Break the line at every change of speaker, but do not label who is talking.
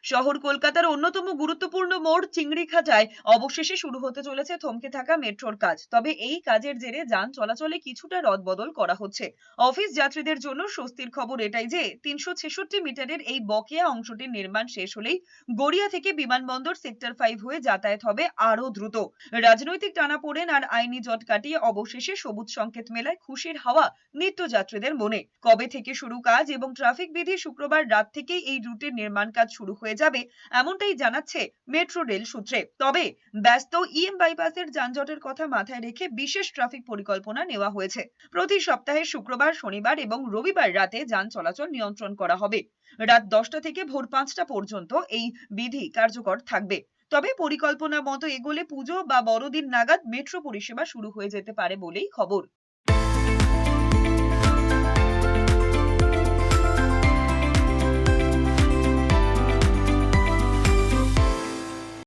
শহর কলকাতার অন্যতম গুরুত্বপূর্ণ মোড় চিংড়িঘাটায় অবশেষে শুরু হতে চলেছে থমকে থাকা মেট্রোর কাজ। তবে এই কাজের জেরে যান চলাচলে কিছুটা রদবদল করা হচ্ছে। অফিস যাত্রীদের জন্য স্বস্তির খবর এটাই যে 366 মিটারের এই বকেয়া অংশটির নির্মাণ শেষ হলেই গড়িয়া থেকে বিমানবন্দর সেক্টর 5 হয়ে যাতায়াত হবে আরো দ্রুত। রাজনৈতিক টানাপোড়েন আর আইনি জট কাটিয়ে অবশেষে সবুজ সংকেত মেলায় খুশির হাওয়া নিত্যযাত্রীদের মনে। কবে থেকে শুরু কাজ এবং ট্রাফিক বিধি শুক্রবার রাত থেকেই এই রুটের নির্মাণ কাজ শুরু হয়ে যাবে এমনটাই জানাচ্ছে মেট্রো রেল সূত্রে। তবে ব্যস্ত ইএম বাইপাসের যানজটের কথা মাথায় রেখে বিশেষ ট্রাফিক পরিকল্পনা নেওয়া হয়েছে। প্রতি সপ্তাহে শুক্রবার, শনিবার এবং রবিবার রাতে যান চলাচল নিয়ন্ত্রণ করা হবে। রাত 10টা থেকে ভোর 5টা পর্যন্ত এই বিধি কার্যকর থাকবে। তবে পরিকল্পনা মতো এগোলে পুজো বা বড়দিন নাগাদ মেট্রো পরিষেবা শুরু হয়ে যেতে পারে বলেই খবর।